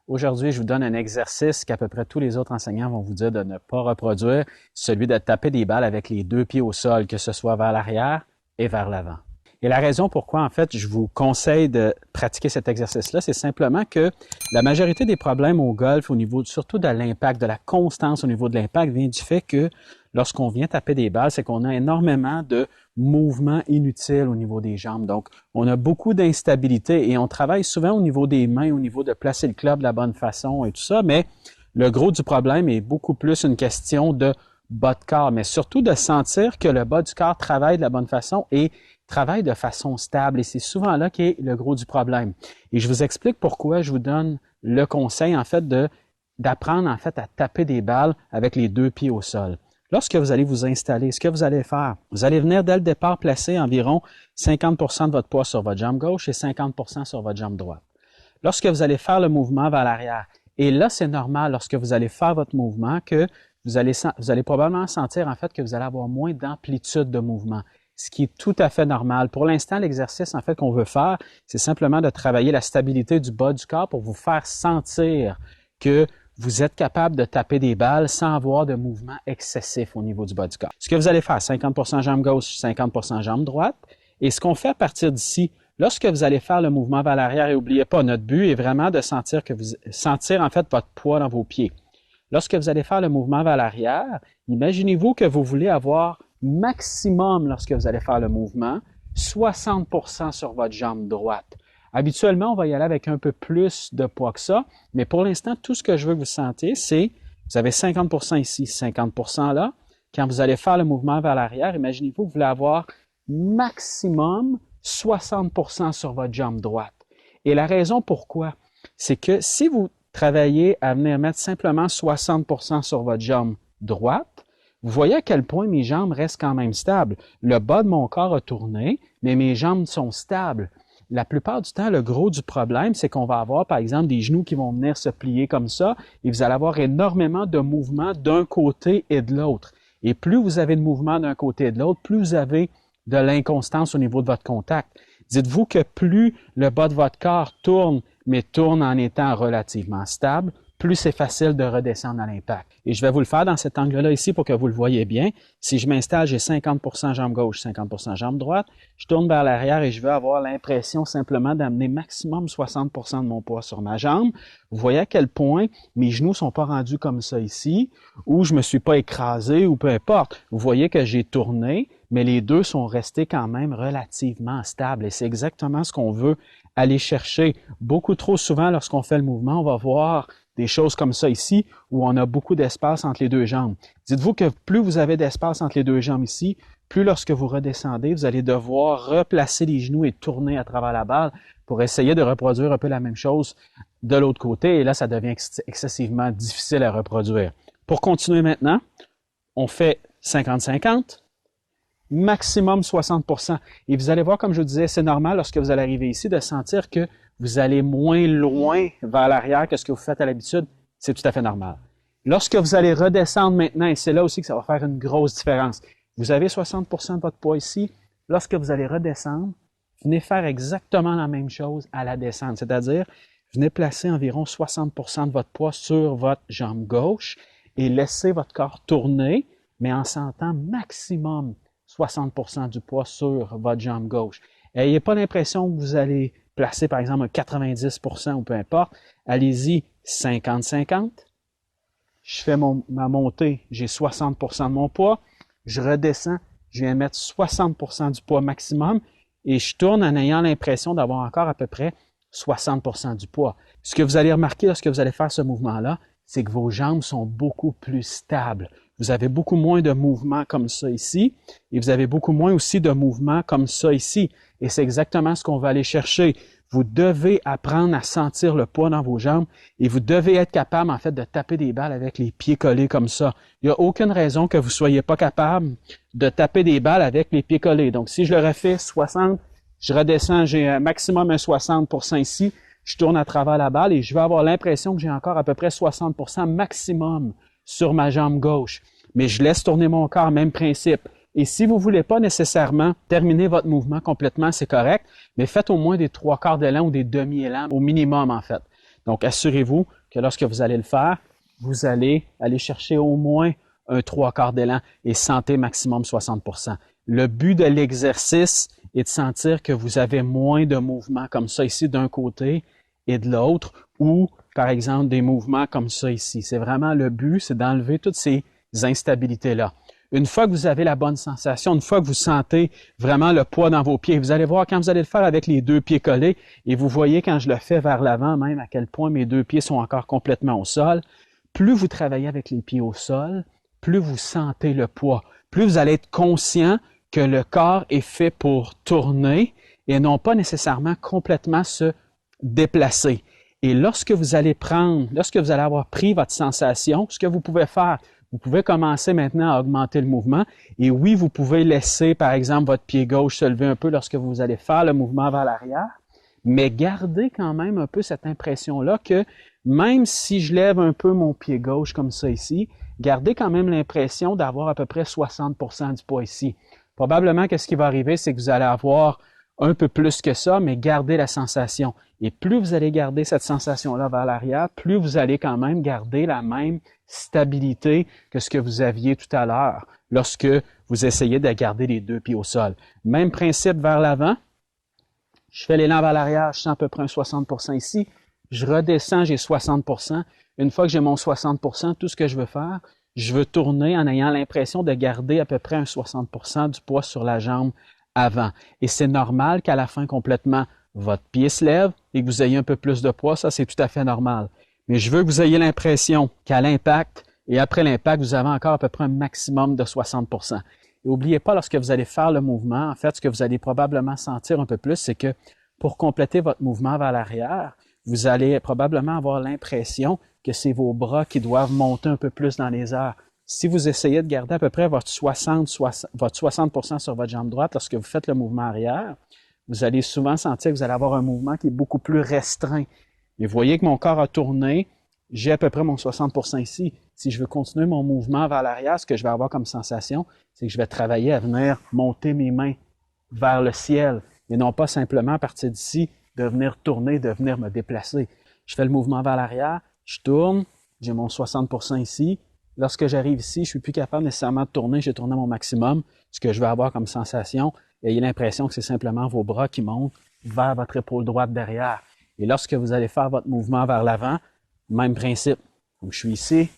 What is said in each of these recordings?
Aujourd'hui, je vous donne un exercice qu'à peu près tous les autres enseignants vont vous dire de ne pas reproduire, celui de taper des balles avec les deux pieds au sol, que ce soit vers l'arrière et vers l'avant. Et la raison pourquoi, en fait, je vous conseille de pratiquer cet exercice-là, c'est simplement que la majorité des problèmes au golf, au niveau surtout de l'impact, de la constance au niveau de l'impact, vient du fait que lorsqu'on vient taper des balles, c'est qu'on a énormément de mouvements inutiles au niveau des jambes. Donc, on a beaucoup d'instabilité et on travaille souvent au niveau des mains, au niveau de placer le club de la bonne façon et tout ça, mais le gros du problème est beaucoup plus une question de bas de corps, mais surtout de sentir que le bas du corps travaille de la bonne façon et travaille de façon stable. Et c'est souvent là qu'est le gros du problème. Et je vous explique pourquoi je vous donne le conseil, en fait, d'apprendre, en fait, à taper des balles avec les deux pieds au sol. Lorsque vous allez vous installer, ce que vous allez faire, vous allez venir dès le départ placer environ 50% de votre poids sur votre jambe gauche et 50% sur votre jambe droite. Lorsque vous allez faire le mouvement vers l'arrière, et là, c'est normal, lorsque vous allez faire votre mouvement, que vous allez probablement sentir, en fait, que vous allez avoir moins d'amplitude de mouvement, ce qui est tout à fait normal. Pour l'instant, l'exercice, en fait, qu'on veut faire, c'est simplement de travailler la stabilité du bas du corps pour vous faire sentir que vous êtes capable de taper des balles sans avoir de mouvement excessif au niveau du bas du corps. Ce que vous allez faire, 50% jambe gauche, 50% jambe droite. Et ce qu'on fait à partir d'ici, lorsque vous allez faire le mouvement vers l'arrière, et n'oubliez pas, notre but est vraiment de sentir en fait votre poids dans vos pieds. Lorsque vous allez faire le mouvement vers l'arrière, imaginez-vous que vous voulez avoir maximum, lorsque vous allez faire le mouvement, 60% sur votre jambe droite. Habituellement, on va y aller avec un peu plus de poids que ça, mais pour l'instant, tout ce que je veux que vous sentiez, c'est, vous avez 50% ici, 50% là. Quand vous allez faire le mouvement vers l'arrière, imaginez-vous que vous voulez avoir maximum 60% sur votre jambe droite. Et la raison pourquoi, c'est que si vous travaillez à venir mettre simplement 60% sur votre jambe droite, vous voyez à quel point mes jambes restent quand même stables. Le bas de mon corps a tourné, mais mes jambes sont stables. La plupart du temps, le gros du problème, c'est qu'on va avoir, par exemple, des genoux qui vont venir se plier comme ça et vous allez avoir énormément de mouvements d'un côté et de l'autre. Et plus vous avez de mouvements d'un côté et de l'autre, plus vous avez de l'inconstance au niveau de votre contact. Dites-vous que plus le bas de votre corps tourne, mais tourne en étant relativement stable, plus c'est facile de redescendre à l'impact. Et je vais vous le faire dans cet angle-là ici pour que vous le voyez bien. Si je m'installe, j'ai 50% jambe gauche, 50% jambe droite. Je tourne vers l'arrière et je veux avoir l'impression simplement d'amener maximum 60% de mon poids sur ma jambe. Vous voyez à quel point mes genoux sont pas rendus comme ça ici, ou je me suis pas écrasé, ou peu importe. Vous voyez que j'ai tourné, mais les deux sont restés quand même relativement stables. Et c'est exactement ce qu'on veut aller chercher. Beaucoup trop souvent, lorsqu'on fait le mouvement, on va voir des choses comme ça ici, où on a beaucoup d'espace entre les deux jambes. Dites-vous que plus vous avez d'espace entre les deux jambes ici, plus lorsque vous redescendez, vous allez devoir replacer les genoux et tourner à travers la balle pour essayer de reproduire un peu la même chose de l'autre côté. Et là, ça devient excessivement difficile à reproduire. Pour continuer maintenant, on fait 50-50. Maximum 60%. Et vous allez voir, comme je vous disais, c'est normal lorsque vous allez arriver ici de sentir que vous allez moins loin vers l'arrière que ce que vous faites à l'habitude. C'est tout à fait normal. Lorsque vous allez redescendre maintenant, et c'est là aussi que ça va faire une grosse différence, vous avez 60% de votre poids ici. Lorsque vous allez redescendre, venez faire exactement la même chose à la descente, c'est-à-dire venez placer environ 60% de votre poids sur votre jambe gauche et laissez votre corps tourner, mais en sentant maximum 60% du poids sur votre jambe gauche. N'ayez pas l'impression que vous allez placer, par exemple, un 90% ou peu importe. Allez-y 50-50. Je fais ma montée, j'ai 60% de mon poids. Je redescends, je viens mettre 60% du poids maximum et je tourne en ayant l'impression d'avoir encore à peu près 60% du poids. Ce que vous allez remarquer lorsque vous allez faire ce mouvement-là, c'est que vos jambes sont beaucoup plus stables. Vous avez beaucoup moins de mouvements comme ça ici et vous avez beaucoup moins aussi de mouvements comme ça ici. Et c'est exactement ce qu'on va aller chercher. Vous devez apprendre à sentir le poids dans vos jambes et vous devez être capable, en fait, de taper des balles avec les pieds collés comme ça. Il n'y a aucune raison que vous ne soyez pas capable de taper des balles avec les pieds collés. Donc, si je le refais 60, je redescends, j'ai un maximum un 60% ici, je tourne à travers la balle et je vais avoir l'impression que j'ai encore à peu près 60% maximum sur ma jambe gauche. Mais je laisse tourner mon corps, même principe. Et si vous ne voulez pas nécessairement terminer votre mouvement complètement, c'est correct, mais faites au moins des 3/4 d'élan ou des demi-élans, au minimum en fait. Donc, assurez-vous que lorsque vous allez le faire, vous allez aller chercher au moins un 3/4 d'élan et sentez maximum 60%. Le but de l'exercice est de sentir que vous avez moins de mouvements comme ça ici d'un côté et de l'autre, ou par exemple des mouvements comme ça ici. C'est vraiment le but, c'est d'enlever toutes ces instabilités-là. Une fois que vous avez la bonne sensation, une fois que vous sentez vraiment le poids dans vos pieds, vous allez voir quand vous allez le faire avec les deux pieds collés, et vous voyez quand je le fais vers l'avant même à quel point mes deux pieds sont encore complètement au sol. Plus vous travaillez avec les pieds au sol, plus vous sentez le poids, plus vous allez être conscient que le corps est fait pour tourner et non pas nécessairement complètement se déplacer. Et lorsque vous allez avoir pris votre sensation, ce que vous pouvez faire, vous pouvez commencer maintenant à augmenter le mouvement. Et oui, vous pouvez laisser, par exemple, votre pied gauche se lever un peu lorsque vous allez faire le mouvement vers l'arrière, mais gardez quand même un peu cette impression-là que même si je lève un peu mon pied gauche comme ça ici, gardez quand même l'impression d'avoir à peu près 60% du poids ici. Probablement que ce qui va arriver, c'est que vous allez avoir un peu plus que ça, mais gardez la sensation. Et plus vous allez garder cette sensation-là vers l'arrière, plus vous allez quand même garder la même stabilité que ce que vous aviez tout à l'heure lorsque vous essayez de garder les deux pieds au sol. Même principe vers l'avant. Je fais l'élan vers l'arrière, je sens à peu près un 60% ici. Je redescends, j'ai 60%. Une fois que j'ai mon 60%, tout ce que je veux faire, je veux tourner en ayant l'impression de garder à peu près un 60% du poids sur la jambe avant. Et c'est normal qu'à la fin complètement, votre pied se lève et que vous ayez un peu plus de poids, ça c'est tout à fait normal. Mais je veux que vous ayez l'impression qu'à l'impact et après l'impact, vous avez encore à peu près un maximum de 60%. Et n'oubliez pas, lorsque vous allez faire le mouvement, en fait, ce que vous allez probablement sentir un peu plus, c'est que pour compléter votre mouvement vers l'arrière, vous allez probablement avoir l'impression que c'est vos bras qui doivent monter un peu plus dans les airs. Si vous essayez de garder à peu près votre 60% sur votre jambe droite lorsque vous faites le mouvement arrière, vous allez souvent sentir que vous allez avoir un mouvement qui est beaucoup plus restreint. Et vous voyez que mon corps a tourné, j'ai à peu près mon 60% ici. Si je veux continuer mon mouvement vers l'arrière, ce que je vais avoir comme sensation, c'est que je vais travailler à venir monter mes mains vers le ciel et non pas simplement à partir d'ici de venir tourner, de venir me déplacer. Je fais le mouvement vers l'arrière, je tourne, j'ai mon 60% ici. Lorsque j'arrive ici, je ne suis plus capable nécessairement de tourner, j'ai tourné à mon maximum. Ce que je vais avoir comme sensation, ayez l'impression que c'est simplement vos bras qui montent vers votre épaule droite derrière. Et lorsque vous allez faire votre mouvement vers l'avant, même principe. Donc, je suis ici,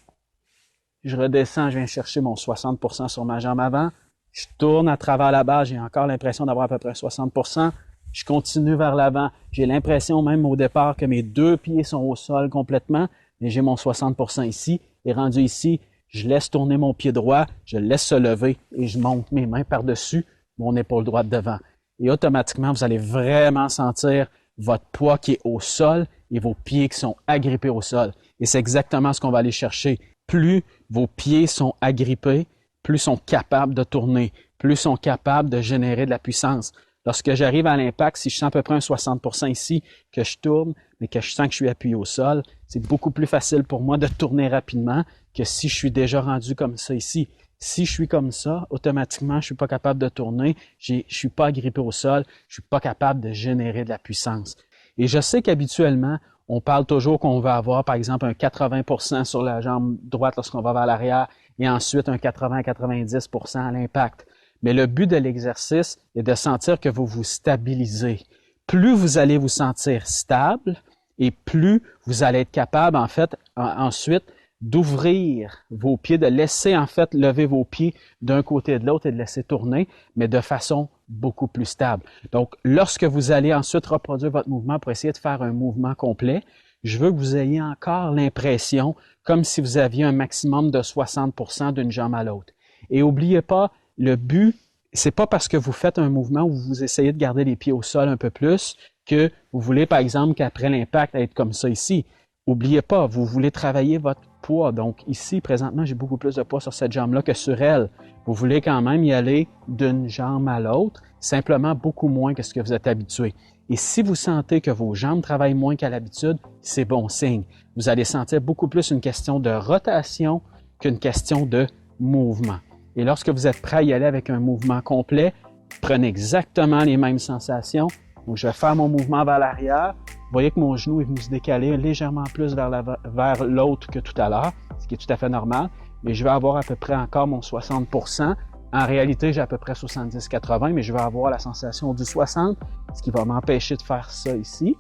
je redescends, je viens chercher mon 60% sur ma jambe avant, je tourne à travers la base, j'ai encore l'impression d'avoir à peu près 60%, je continue vers l'avant, j'ai l'impression même au départ que mes deux pieds sont au sol complètement, mais j'ai mon 60% ici, et rendu ici, je laisse tourner mon pied droit, je le laisse se lever et je monte mes mains par-dessus mon épaule droite devant. Et automatiquement, vous allez vraiment sentir votre poids qui est au sol et vos pieds qui sont agrippés au sol. Et c'est exactement ce qu'on va aller chercher. Plus vos pieds sont agrippés, plus ils sont capables de tourner, plus ils sont capables de générer de la puissance. Lorsque j'arrive à l'impact, si je sens à peu près un 60% ici, que je tourne, mais que je sens que je suis appuyé au sol, c'est beaucoup plus facile pour moi de tourner rapidement que si je suis déjà rendu comme ça ici. Si je suis comme ça, automatiquement, je ne suis pas capable de tourner, je ne suis pas agrippé au sol, je ne suis pas capable de générer de la puissance. Et je sais qu'habituellement, on parle toujours qu'on va avoir, par exemple, un 80% sur la jambe droite lorsqu'on va vers l'arrière et ensuite un 80-90% à l'impact. Mais le but de l'exercice est de sentir que vous vous stabilisez. Plus vous allez vous sentir stable et plus vous allez être capable, en fait, ensuite, d'ouvrir vos pieds, de laisser en fait lever vos pieds d'un côté et de l'autre et de laisser tourner, mais de façon beaucoup plus stable. Donc, lorsque vous allez ensuite reproduire votre mouvement pour essayer de faire un mouvement complet, je veux que vous ayez encore l'impression comme si vous aviez un maximum de 60% d'une jambe à l'autre. Et n'oubliez pas, le but, c'est pas parce que vous faites un mouvement où vous essayez de garder les pieds au sol un peu plus que vous voulez, par exemple, qu'après l'impact, être comme ça ici. N'oubliez pas, vous voulez travailler votre poids. Donc ici, présentement, j'ai beaucoup plus de poids sur cette jambe-là que sur elle. Vous voulez quand même y aller d'une jambe à l'autre, simplement beaucoup moins que ce que vous êtes habitué. Et si vous sentez que vos jambes travaillent moins qu'à l'habitude, c'est bon signe. Vous allez sentir beaucoup plus une question de rotation qu'une question de mouvement. Et lorsque vous êtes prêt à y aller avec un mouvement complet, prenez exactement les mêmes sensations. Donc, je vais faire mon mouvement vers l'arrière. Vous voyez que mon genou est venu se décaler légèrement plus vers l'autre que tout à l'heure, ce qui est tout à fait normal, mais je vais avoir à peu près encore mon 60%. En réalité, j'ai à peu près 70-80, mais je vais avoir la sensation du 60, ce qui va m'empêcher de faire ça ici.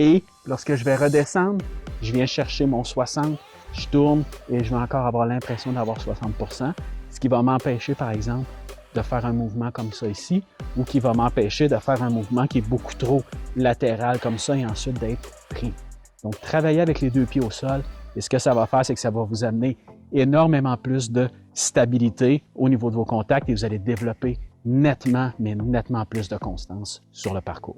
Et lorsque je vais redescendre, je viens chercher mon 60, je tourne et je vais encore avoir l'impression d'avoir 60%, ce qui va m'empêcher, par exemple, de faire un mouvement comme ça ici, ou qui va m'empêcher de faire un mouvement qui est beaucoup trop latéral comme ça et ensuite d'être pris. Donc, travailler avec les deux pieds au sol, et ce que ça va faire, c'est que ça va vous amener énormément plus de stabilité au niveau de vos contacts et vous allez développer nettement, mais nettement plus de constance sur le parcours.